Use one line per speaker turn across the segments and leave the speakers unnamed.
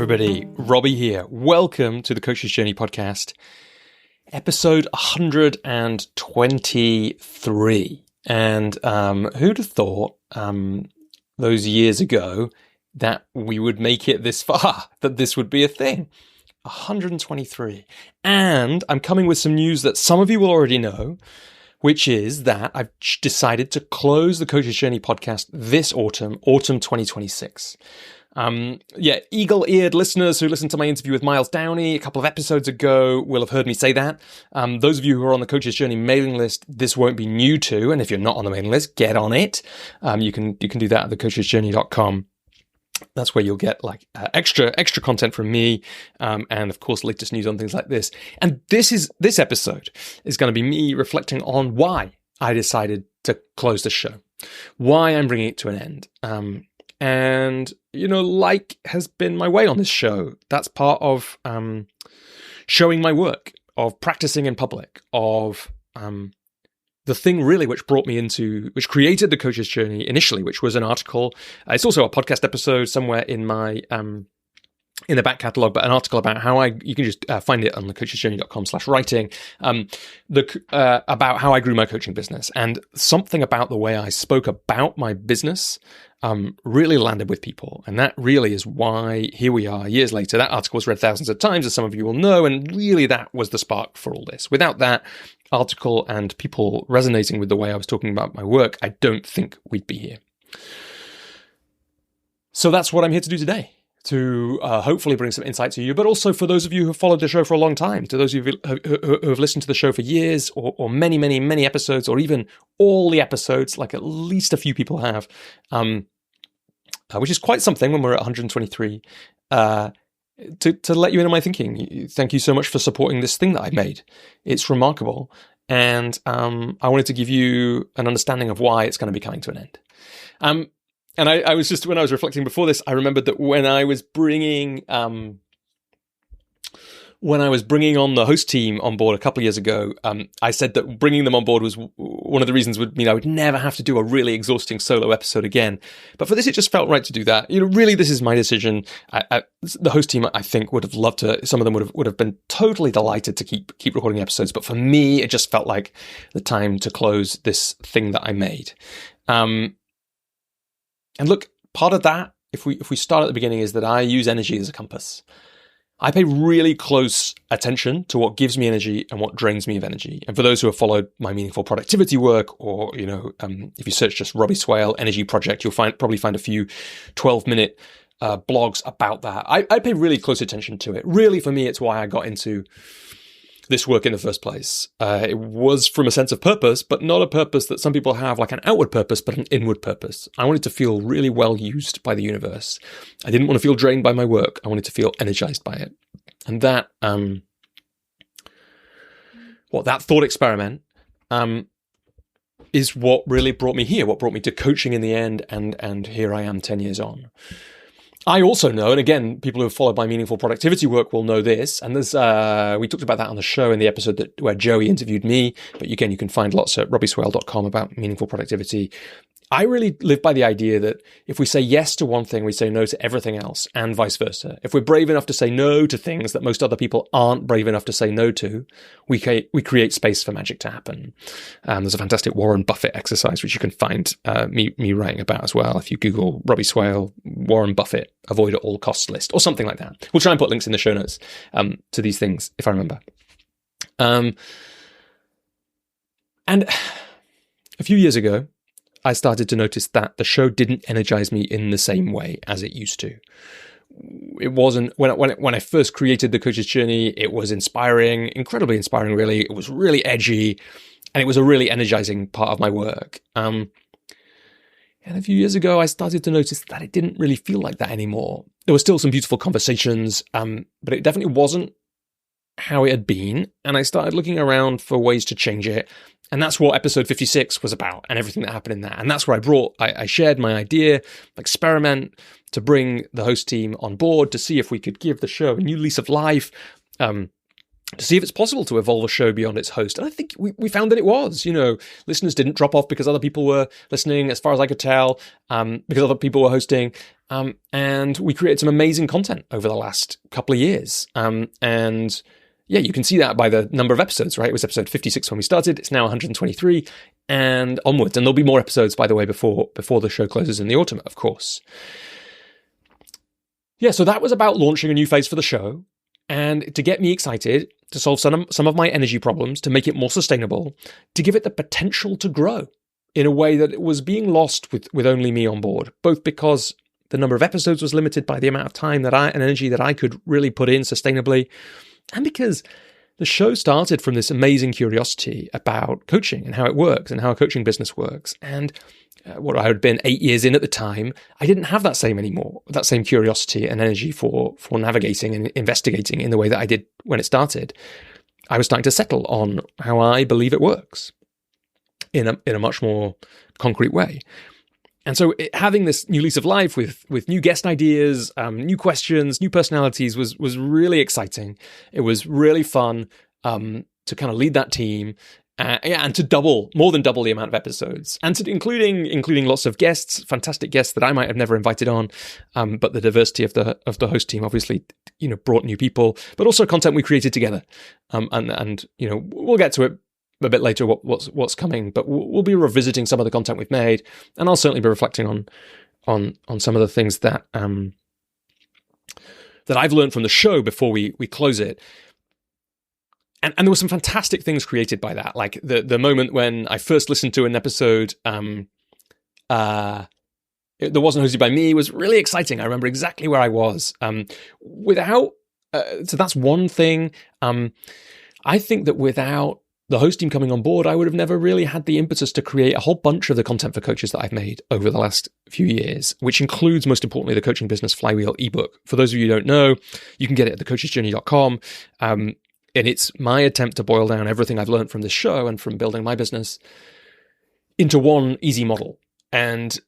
everybody. Robbie here. Welcome to the Coach's Journey podcast, episode 123. And who'd have thought those years ago that we would make it this far, that this would be a thing? 123. And I'm coming with some news that some of you will already know, which is that I've decided to close the Coach's Journey podcast this autumn 2026. Eagle-eared listeners who listened to my interview with Miles Downey a couple of episodes ago will have heard me say that. Those of you who are on the Coach's Journey mailing list, this won't be new to. And if you're not on the mailing list, get on it. You can do that at thecoachesjourney.com. That's where you'll get extra content from me, and of course latest news on things like this. And this episode is going to be me reflecting on why I decided to close the show, why I'm bringing it to an end. And, like has been my way on this show. That's part of showing my work, of practicing in public, of the thing really which created the Coach's Journey initially, which was an article. It's also a podcast episode somewhere in my in the back catalogue, but an article about how you can just find it on thecoachesjourney.com/writing, about how I grew my coaching business. And something about the way I spoke about my business really landed with people. And that really is why here we are years later. That article was read thousands of times, as some of you will know, and really that was the spark for all this. Without that article and people resonating with the way I was talking about my work, I don't think we'd be here. So that's what I'm here to do today, to hopefully bring some insight to you, but also for those of you who have followed the show for a long time, to those of you who have listened to the show for years or many, many, many episodes, or even all the episodes, like at least a few people have, which is quite something when we're at 123, to let you into my thinking. Thank you so much for supporting this thing that I made. It's remarkable. And I wanted to give you an understanding of why it's going to be coming to an end. And I was just, when I was reflecting before this, I remembered that when I was bringing on the host team on board a couple of years ago, I said that bringing them on board was one of the reasons would mean I would never have to do a really exhausting solo episode again. But for this, it just felt right to do that. Really, this is my decision. The host team, I think, would have loved to. Some of them would have been totally delighted to keep recording episodes. But for me, it just felt like the time to close this thing that I made. And look, part of that, if we start at the beginning, is that I use energy as a compass. I pay really close attention to what gives me energy and what drains me of energy. And for those who have followed my meaningful productivity work, or if you search just Robbie Swale Energy Project, you'll probably find a few 12-minute blogs about that. I pay really close attention to it. Really, for me, it's why I got into this work in the first place. It was from a sense of purpose, but not a purpose that some people have, like an outward purpose, but an inward purpose. I wanted to feel really well used by the universe. I didn't want to feel drained by my work. I wanted to feel energized by it. And that, that thought experiment is what really brought me here, what brought me to coaching in the end, and here I am 10 years on. I also know, and again, people who have followed my meaningful productivity work will know this, and there's we talked about that on the show in the episode where Joey interviewed me, but again, you can find lots at robbieswale.com about meaningful productivity. I really live by the idea that if we say yes to one thing, we say no to everything else, and vice versa. If we're brave enough to say no to things that most other people aren't brave enough to say no to, we create space for magic to happen. There's a fantastic Warren Buffett exercise, which you can find me writing about as well. If you Google Robbie Swale, Warren Buffett, avoid at all costs list, or something like that. We'll try and put links in the show notes to these things, if I remember. And a few years ago, I started to notice that the show didn't energize me in the same way as it used to. It wasn't, when I first created the Coach's Journey, it was inspiring, incredibly inspiring, really. It was really edgy, and it was a really energizing part of my work. And a few years ago, I started to notice that it didn't really feel like that anymore. There were still some beautiful conversations, but it definitely wasn't how it had been. And I started looking around for ways to change it. And that's what episode 56 was about, and everything that happened in that. And that's where I shared my idea, experiment, to bring the host team on board to see if we could give the show a new lease of life, to see if it's possible to evolve a show beyond its host. And I think we found that it was. Listeners didn't drop off because other people were listening, as far as I could tell, because other people were hosting. And we created some amazing content over the last couple of years. And yeah, you can see that by the number of episodes, right? It was episode 56 when we started. It's now 123 and onwards. And there'll be more episodes, by the way, before the show closes in the autumn, of course. Yeah, so that was about launching a new phase for the show. And to get me excited, to solve some of my energy problems, to make it more sustainable, to give it the potential to grow in a way that it was being lost with only me on board, both because the number of episodes was limited by the amount of time and energy that I could really put in sustainably, and because the show started from this amazing curiosity about coaching and how it works and how a coaching business works. And what I had been 8 years in at the time, I didn't have that same anymore, that same curiosity and energy for navigating and investigating in the way that I did when it started. I was starting to settle on how I believe it works in a much more concrete way. And so having this new lease of life with new guest ideas, new questions, new personalities was really exciting. It was really fun to kind of lead that team. And to more than double the amount of episodes, and to including lots of guests, fantastic guests that I might have never invited on, but the diversity of the host team obviously brought new people, but also content we created together, and we'll get to it a bit later what's coming, but we'll be revisiting some of the content we've made, and I'll certainly be reflecting on some of the things that I've learned from the show before we close it. And there were some fantastic things created by that. Like the moment when I first listened to an episode that wasn't hosted by me was really exciting. I remember exactly where I was. So that's one thing. I think that without the host team coming on board, I would have never really had the impetus to create a whole bunch of the content for coaches that I've made over the last few years, which includes, most importantly, the Coaching Business Flywheel ebook. For those of you who don't know, you can get it at thecoachesjourney.com. And it's my attempt to boil down everything I've learned from this show and from building my business into one easy model. And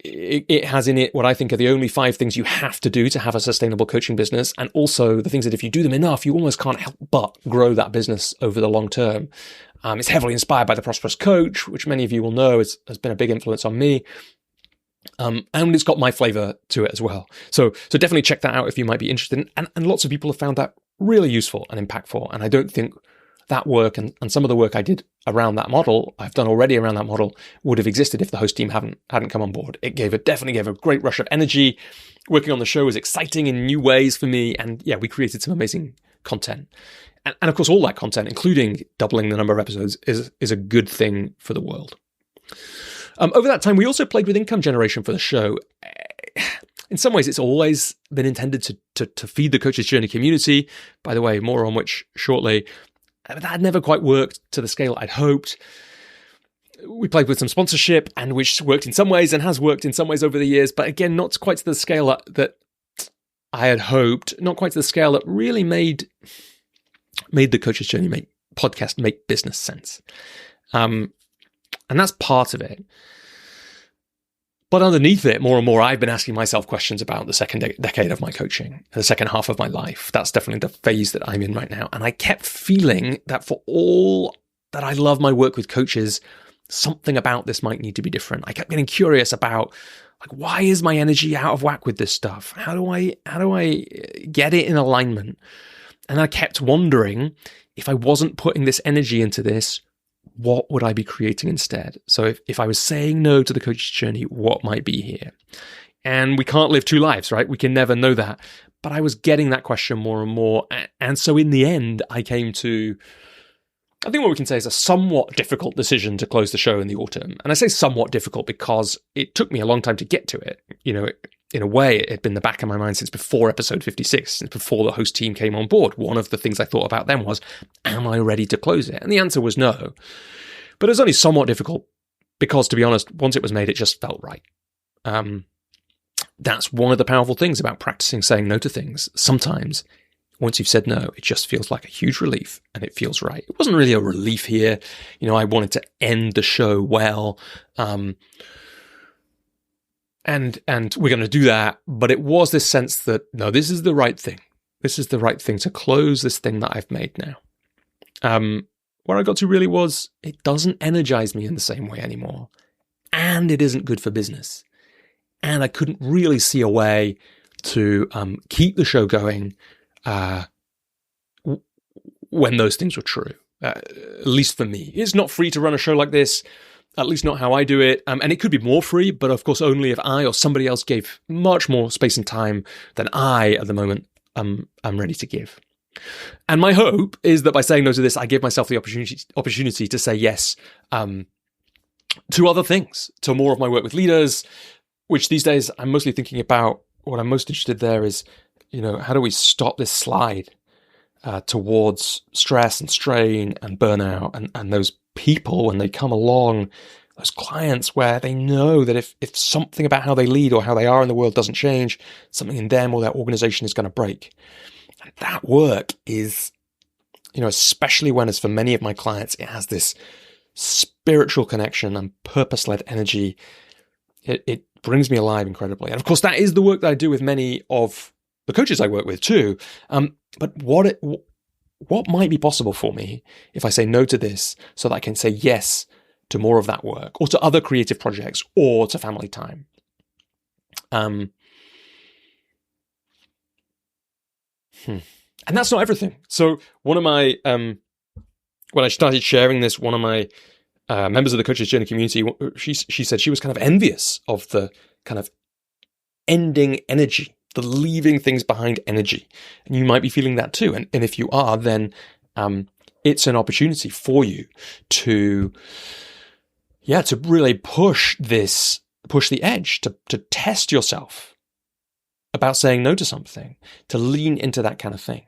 it has in it what I think are the only 5 things you have to do to have a sustainable coaching business. And also the things that if you do them enough, you almost can't help but grow that business over the long term. It's heavily inspired by The Prosperous Coach, which many of you will know has been a big influence on me. And it's got my flavor to it as well. So definitely check that out if you might be interested. And lots of people have found that really useful and impactful. And I don't think that work and some of the work I did around that model, I've done already around that model, would have existed if the host team hadn't come on board. It definitely gave a great rush of energy. Working on the show was exciting in new ways for me. And yeah, we created some amazing content. And of course, all that content, including doubling the number of episodes, is a good thing for the world. Over that time, we also played with income generation for the show. In some ways, it's always been intended to feed the Coach's Journey community. By the way, more on which shortly. But that had never quite worked to the scale I'd hoped. We played with some sponsorship, and which worked in some ways and has worked in some ways over the years. But again, not quite to the scale that I had hoped. Not quite to the scale that really made the Coach's Journey podcast make business sense. And that's part of it. But underneath it, more and more, I've been asking myself questions about the second decade of my coaching, the second half of my life. That's definitely the phase that I'm in right now. And I kept feeling that for all that I love my work with coaches, something about this might need to be different. I kept getting curious about, like, why is my energy out of whack with this stuff? How do I get it in alignment? And I kept wondering, if I wasn't putting this energy into this, what would I be creating instead? So if I was saying no to the Coach's Journey, what might be here? And we can't live 2 lives, right? We can never know that. But I was getting that question more and more. And so in the end, I came to, I think what we can say is a somewhat difficult decision to close the show in the autumn. And I say somewhat difficult because it took me a long time to get to it. In a way, it had been in the back of my mind since before episode 56, since before the host team came on board. One of the things I thought about then was, am I ready to close it? And the answer was no. But it was only somewhat difficult because, to be honest, once it was made, it just felt right. That's one of the powerful things about practicing saying no to things. Sometimes, once you've said no, it just feels like a huge relief and it feels right. It wasn't really a relief here. I wanted to end the show well. And we're going to do that. But it was this sense that, no, this is the right thing. This is the right thing to close this thing that I've made now. where I got to really was, it doesn't energize me in the same way anymore. And it isn't good for business. And I couldn't really see a way to keep the show going when those things were true, at least for me. It's not free to run a show like this, at least not how I do it. And it could be more free, but of course only if I or somebody else gave much more space and time than I, at the moment, I'm ready to give. And my hope is that by saying no to this, I give myself the opportunity to say yes to other things, to more of my work with leaders, which these days I'm mostly thinking about. What I'm most interested there is, how do we stop this slide towards stress and strain and burnout and those people when they come along, those clients where they know that if something about how they lead or how they are in the world doesn't change, something in them or their organization is going to break. And that work is, especially when, as for many of my clients, it has this spiritual connection and purpose-led energy. It brings me alive incredibly. And of course, that is the work that I do with many of the coaches I work with too. But what might be possible for me if I say no to this so that I can say yes to more of that work or to other creative projects or to family time? And that's not everything. So one of my, when I started sharing this, one of my members of the Coach's Journey community, she said she was kind of envious of the kind of ending energy, the leaving things behind energy. And you might be feeling that too. And if you are, then it's an opportunity for you to really push the edge, to test yourself about saying no to something, to lean into that kind of thing.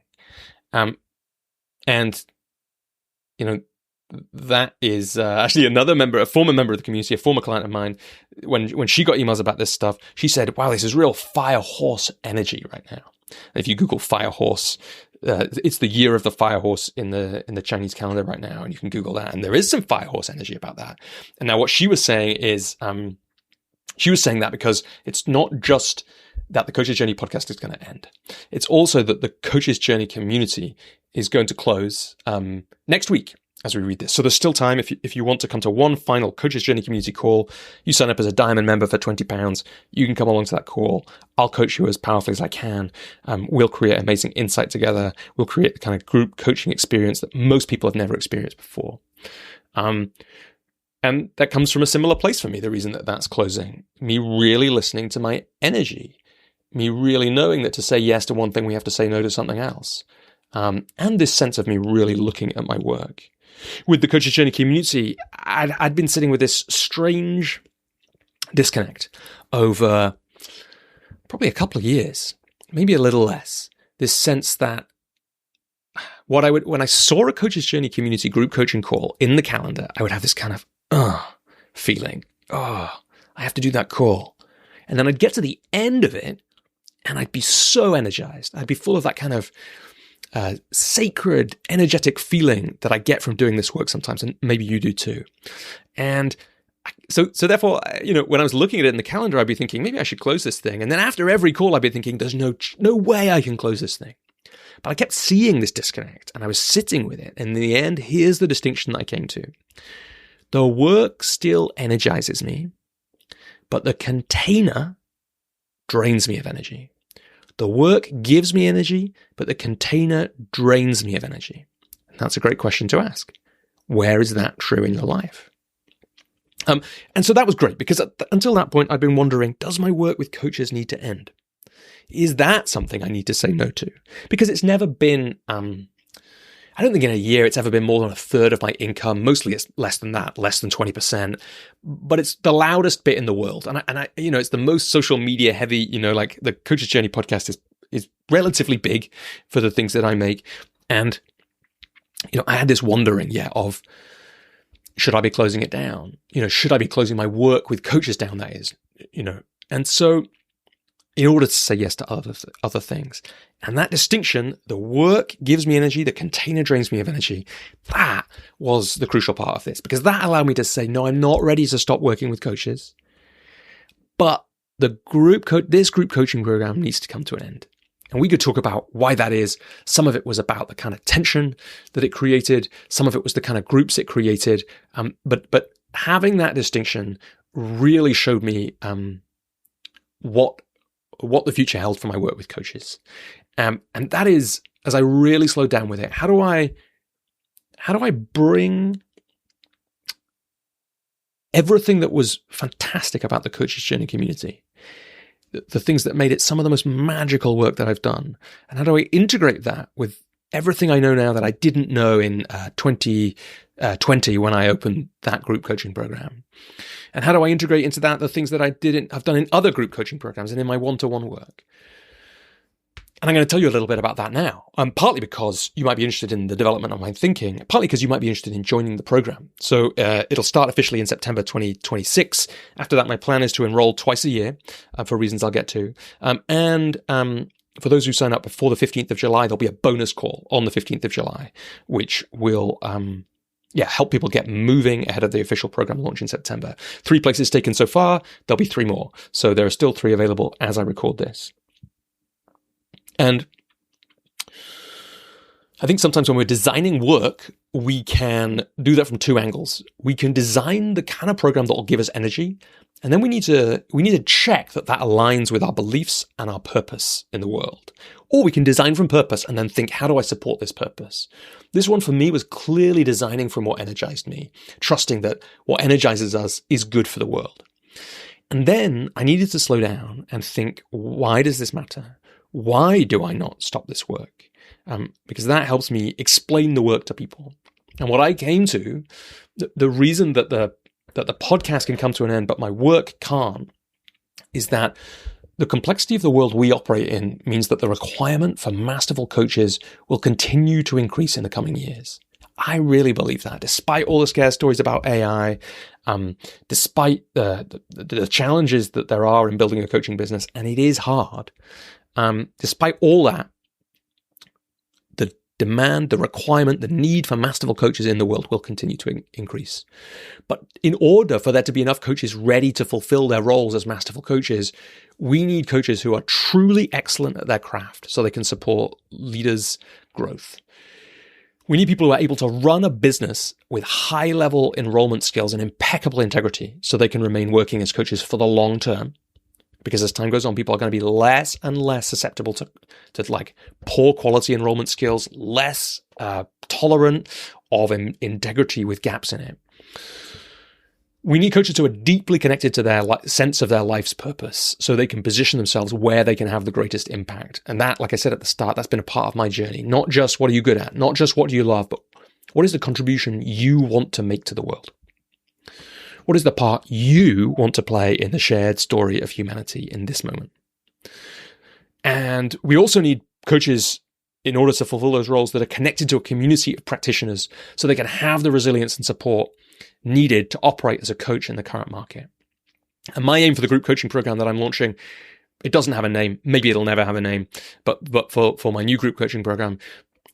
That is actually a former member of the community, a former client of mine. When she got emails about this stuff, she said, "Wow, this is real fire horse energy right now." And if you Google fire horse, it's the year of the fire horse in the Chinese calendar right now, and you can Google that, and there is some fire horse energy about that. And now what she was saying is, she was saying that because it's not just that the Coach's Journey podcast is going to end. It's also that the Coach's Journey community is going to close next week as we read this. So there's still time. If you want to come to one final Coach's Journey community call, you sign up as a diamond member for £20. You can come along to that call. I'll coach you as powerfully as I can. We'll create amazing insight together. We'll create the kind of group coaching experience that most people have never experienced before. And that comes from a similar place for me, the reason that that's closing. Me really listening to my energy. Me really knowing that to say yes to one thing, we have to say no to something else. And this sense of me really looking at my work. With the Coach's Journey community, I'd been sitting with this strange disconnect over probably a couple of years, maybe a little less. This sense that when I saw a Coach's Journey community group coaching call in the calendar, I would have this kind of feeling. I have to do that call. And then I'd get to the end of it and I'd be so energized. I'd be full of that kind of sacred, energetic feeling that I get from doing this work sometimes, and maybe you do too. And so therefore, when I was looking at it in the calendar, I'd be thinking, maybe I should close this thing. And then after every call, I'd be thinking, there's no way I can close this thing. But I kept seeing this disconnect, and I was sitting with it. And in the end, here's the distinction that I came to. The work still energizes me, but the container drains me of energy. The work gives me energy, but the container drains me of energy. And that's a great question to ask. Where is that true in your life? And so that was great, because until that point, I'd been wondering, does my work with coaches need to end? Is that something I need to say no to? Because it's never been, I don't think in a year it's ever been more than a third of my income. Mostly it's less than that, less than 20%. But it's the loudest bit in the world. And I it's the most social media heavy, like the Coach's Journey podcast is relatively big for the things that I make. And, I had this wondering, of, should I be closing it down? Should I be closing my work with coaches down, that is, And so in order to say yes to other things. And that distinction, the work gives me energy, the container drains me of energy. That was the crucial part of this, because that allowed me to say, no, I'm not ready to stop working with coaches, but this group coaching program needs to come to an end. And we could talk about why that is. Some of it was about the kind of tension that it created. Some of it was the kind of groups it created. But having that distinction really showed me what the future held for my work with coaches. And that is, as I really slowed down with it, how do I bring everything that was fantastic about the Coaches Journey community, the things that made it some of the most magical work that I've done, and how do I integrate that with everything I know now that I didn't know in 2020 when I opened that group coaching program? And how do I integrate into that the things that I didn't have done in other group coaching programs and in my one-to-one work? And I'm going to tell you a little bit about that now, partly because you might be interested in the development of my thinking, partly because you might be interested in joining the program. So it'll start officially in September 2026. After that, my plan is to enroll twice a year for reasons I'll get to. And for those who sign up before the 15th of July, there'll be a bonus call on the 15th of July, which will help people get moving ahead of the official program launch in September. 3 places taken so far. There'll be 3 more. So there are still 3 available as I record this. And I think sometimes when we're designing work, we can do that from 2 angles. We can design the kind of program that will give us energy, and then we need to check that aligns with our beliefs and our purpose in the world. Or we can design from purpose and then think, how do I support this purpose? This one for me was clearly designing from what energized me, trusting that what energizes us is good for the world. And then I needed to slow down and think, why does this matter? Why do I not stop this work? Because that helps me explain the work to people. And what I came to, the reason that the podcast can come to an end, but my work can't, is that the complexity of the world we operate in means that the requirement for masterful coaches will continue to increase in the coming years. I really believe that, despite all the scare stories about AI, despite the challenges that there are in building a coaching business, and it is hard. Despite all that, the demand, the requirement, the need for masterful coaches in the world will continue to increase. But in order for there to be enough coaches ready to fulfill their roles as masterful coaches, we need coaches who are truly excellent at their craft so they can support leaders' growth. We need people who are able to run a business with high-level enrollment skills and impeccable integrity so they can remain working as coaches for the long term. Because as time goes on, people are going to be less and less susceptible to like poor quality enrollment skills, less tolerant of integrity with gaps in it. We need coaches who are deeply connected to their sense of their life's purpose so they can position themselves where they can have the greatest impact. And that, like I said at the start, that's been a part of my journey. Not just what are you good at, not just what do you love, but what is the contribution you want to make to the world? What is the part you want to play in the shared story of humanity in this moment? And we also need coaches in order to fulfill those roles that are connected to a community of practitioners so they can have the resilience and support needed to operate as a coach in the current market. And my aim for the group coaching program that I'm launching, it doesn't have a name. Maybe it'll never have a name, but for my new group coaching program,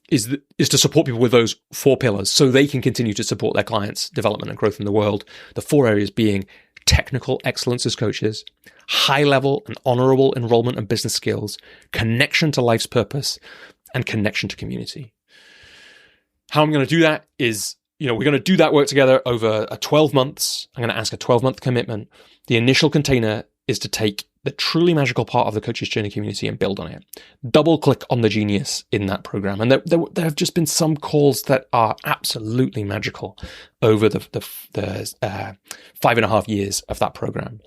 is to support people with those 4 pillars so they can continue to support their clients' development and growth in the world. The 4 areas being technical excellence as coaches, high-level and honorable enrollment and business skills, connection to life's purpose, and connection to community. How I'm going to do that is, we're going to do that work together over 12 months. I'm going to ask a 12-month commitment. The initial container is to take the truly magical part of the Coaches Journey community and build on it. Double click on the genius in that program. And there have just been some calls that are absolutely magical over the 5.5 years of that program.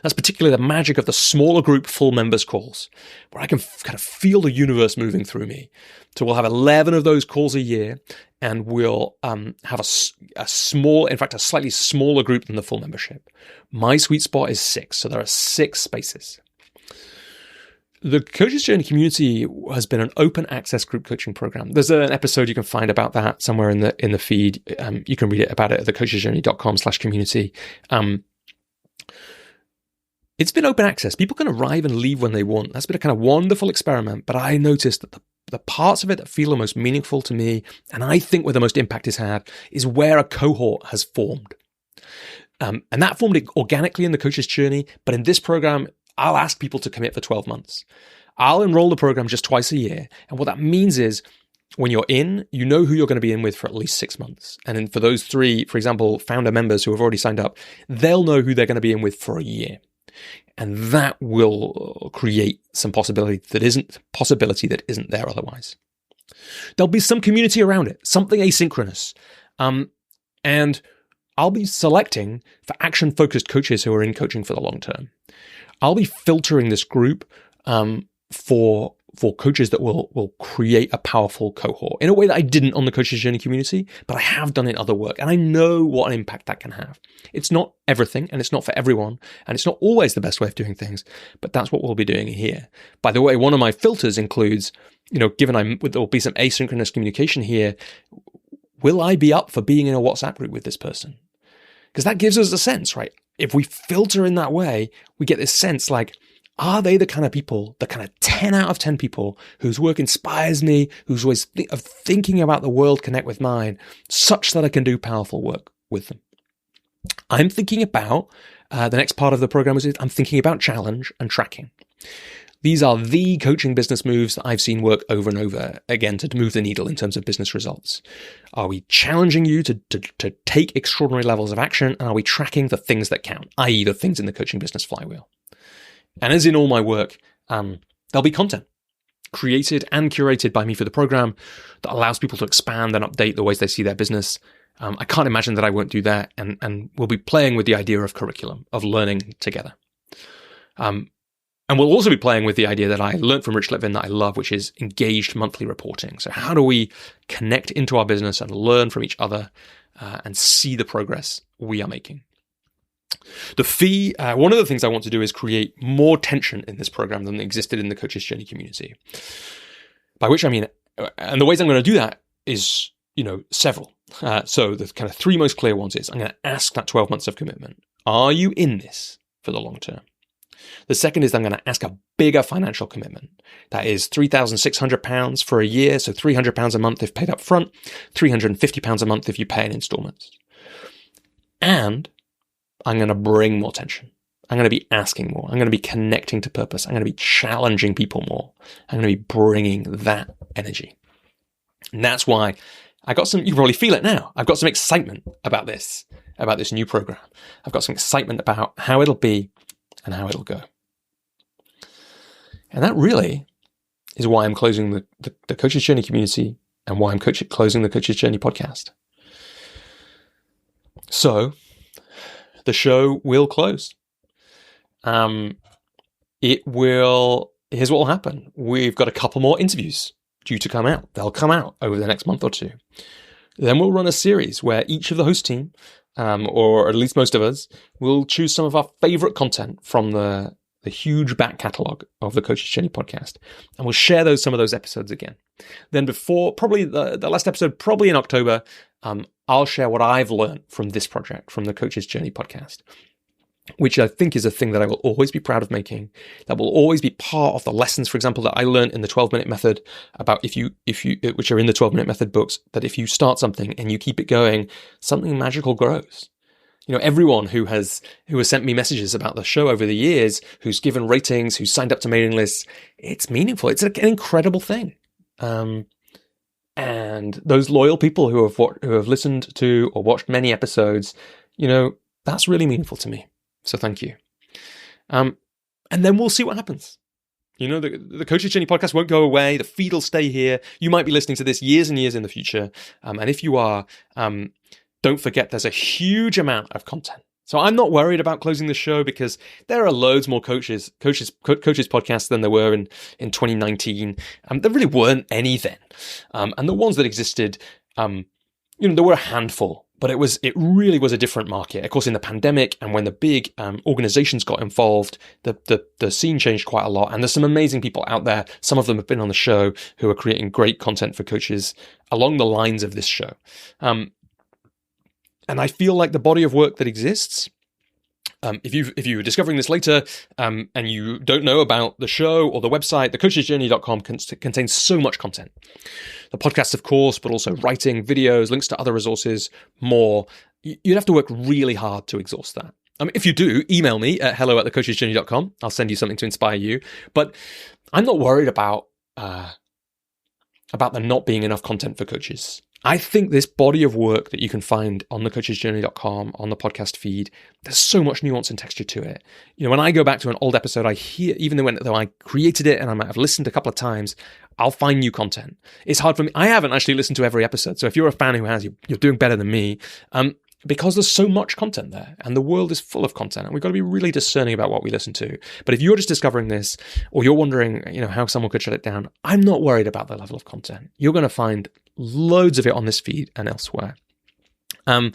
That's particularly the magic of the smaller group full members calls, where I can kind of feel the universe moving through me. So we'll have 11 of those calls a year, and we'll have a slightly smaller group than the full membership. My sweet spot is 6, so there are 6 spaces. The Coaches Journey community has been an open access group coaching program. There's an episode you can find about that somewhere in the feed. You can read about it at thecoachesjourney.com/community. It's been open access. People can arrive and leave when they want. That's been a kind of wonderful experiment. But I noticed that the parts of it that feel the most meaningful to me, and I think where the most impact is had, is where a cohort has formed. And that formed organically in the Coach's Journey. But in this program, I'll ask people to commit for 12 months. I'll enroll the program just twice a year. And what that means is when you're in, you know who you're going to be in with for at least 6 months. And then for those 3, for example, founder members who have already signed up, they'll know who they're going to be in with for a year. And that will create some possibility that isn't there otherwise. There'll be some community around it, something asynchronous. And I'll be selecting for action-focused coaches who are in coaching for the long term. I'll be filtering this group for coaches that will create a powerful cohort in a way that I didn't on the Coach's Journey community, but I have done in other work, and I know what an impact that can have. It's not everything, and it's not for everyone, and it's not always the best way of doing things, but that's what we'll be doing here. By the way, one of my filters includes, given there will be some asynchronous communication here, will I be up for being in a WhatsApp group with this person? Because that gives us a sense, right? If we filter in that way, we get this sense like, are they the kind of people, the kind of 10 out of 10 people whose work inspires me, whose ways of thinking about the world connect with mine, such that I can do powerful work with them? I'm thinking about, the next part of the program is I'm thinking about challenge and tracking. These are the coaching business moves that I've seen work over and over again to move the needle in terms of business results. Are we challenging you to take extraordinary levels of action? And are we tracking the things that count, i.e. the things in the coaching business flywheel? And as in all my work, there'll be content created and curated by me for the program that allows people to expand and update the ways they see their business. I can't imagine that I won't do that. And we'll be playing with the idea of curriculum, of learning together. And we'll also be playing with the idea that I learned from Rich Litvin that I love, which is engaged monthly reporting. So how do we connect into our business and learn from each other and see the progress we are making? The fee, one of the things I want to do is create more tension in this program than existed in the Coach's Journey community. By which I mean, and the ways I'm going to do that is, several. So the kind of 3 most clear ones is I'm going to ask that 12 months of commitment. Are you in this for the long term? The second is I'm going to ask a bigger financial commitment. That is £3,600 for a year, so £300 a month if paid up front, £350 a month if you pay in installments. And I'm going to bring more tension. I'm going to be asking more. I'm going to be connecting to purpose. I'm going to be challenging people more. I'm going to be bringing that energy. And that's why I got some, you probably feel it now. I've got some excitement about this new program. I've got some excitement about how it'll be and how it'll go. And that really is why I'm closing the Coach's Journey community and why I'm closing the Coach's Journey podcast. So, the show will close. Here's what will happen. We've got a couple more interviews due to come out. They'll come out over the next month or two. Then we'll run a series where each of the host team, or at least most of us, will choose some of our favorite content from the huge back catalogue of the Coach's Journey podcast. And we'll share some of those episodes again. Then before, probably the last episode, probably in October, I'll share what I've learned from this project, from the Coach's Journey podcast, which I think is a thing that I will always be proud of making. That will always be part of the lessons, for example, that I learned in the 12-minute method about which are in the 12-minute method books, that if you start something and you keep it going, something magical grows. Everyone who has sent me messages about the show over the years, who's given ratings, who's signed up to mailing lists, it's meaningful. It's an incredible thing. And those loyal people who have listened to or watched many episodes, that's really meaningful to me. So thank you. And then we'll see what happens. The Coach's Journey podcast won't go away. The feed will stay here. You might be listening to this years and years in the future. And if you are, don't forget there's a huge amount of content. So I'm not worried about closing the show because there are loads more coaches podcasts than there were in 2019. There really weren't any then. And the ones that existed, there were a handful, but it really was a different market. Of course, in the pandemic and when the big organizations got involved, the scene changed quite a lot. And there's some amazing people out there. Some of them have been on the show who are creating great content for coaches along the lines of this show. And I feel like the body of work that exists, if you're discovering this later and you don't know about the show or the website, thecoachesjourney.com contains so much content. The podcast, of course, but also writing, videos, links to other resources, more. You'd have to work really hard to exhaust that. If you do, email me at hello@thecoachesjourney.com. I'll send you something to inspire you. But I'm not worried about there not being enough content for coaches. I think this body of work that you can find on thecoachesjourney.com, on the podcast feed, there's so much nuance and texture to it. When I go back to an old episode, I hear, even though I created it and I might have listened a couple of times, I'll find new content. It's hard for me. I haven't actually listened to every episode. So if you're a fan who has, you're doing better than me. Because there's so much content there and the world is full of content and we've got to be really discerning about what we listen to. But if you're just discovering this or you're wondering, how someone could shut it down, I'm not worried about the level of content. You're going to find loads of it on this feed and elsewhere. And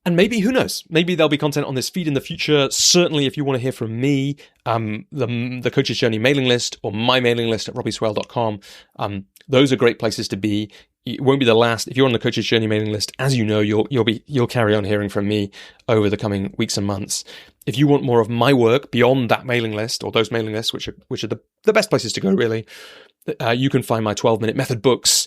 maybe, who knows, maybe there'll be content on this feed in the future. Certainly, if you want to hear from me, the Coach's Journey mailing list or my mailing list at robbieswale.com, those are great places to be. It won't be the last. If you're on the Coach's Journey mailing list, as you know, you'll carry on hearing from me over the coming weeks and months. If you want more of my work beyond that mailing list or those mailing lists, which are the best places to go, really, you can find my 12-minute method books,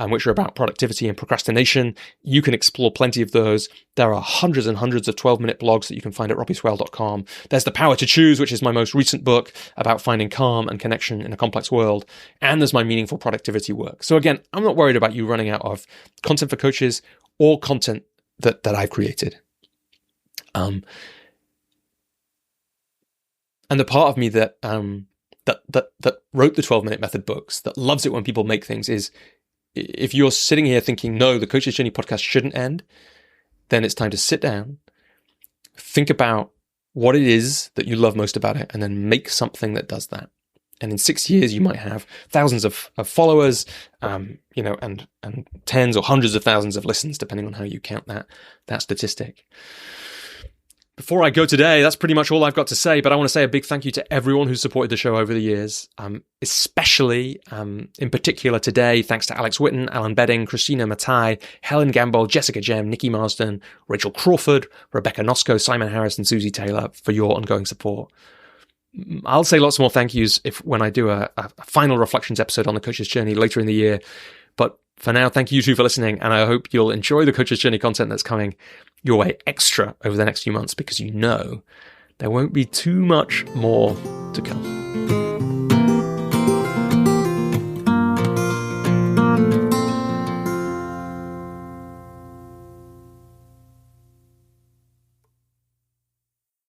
which are about productivity and procrastination. You can explore plenty of those. There are hundreds and hundreds of 12-minute blogs that you can find at robbieswale.com. There's The Power to Choose, which is my most recent book about finding calm and connection in a complex world. And there's my meaningful productivity work. So again, I'm not worried about you running out of content for coaches or content that I've created. And the part of me that wrote the 12-minute method books, that loves it when people make things, is if you're sitting here thinking, no, the Coach's Journey podcast shouldn't end, then it's time to sit down, think about what it is that you love most about it, and then make something that does that. And in 6 years, you might have thousands of followers, and tens or hundreds of thousands of listens, depending on how you count that statistic. Before I go today, that's pretty much all I've got to say, but I want to say a big thank you to everyone who's supported the show over the years, especially, in particular today, thanks to Alex Whitten, Alan Bedding, Christina Matai, Helen Gamble, Jessica Jem, Nikki Marsden, Rachel Crawford, Rebecca Nosko, Simon Harris, and Susie Taylor for your ongoing support. I'll say lots more thank yous when I do a final reflections episode on the Coach's Journey later in the year, but for now, thank you too for listening, and I hope you'll enjoy the Coach's Journey content that's coming your way extra over the next few months, because there won't be too much more to come.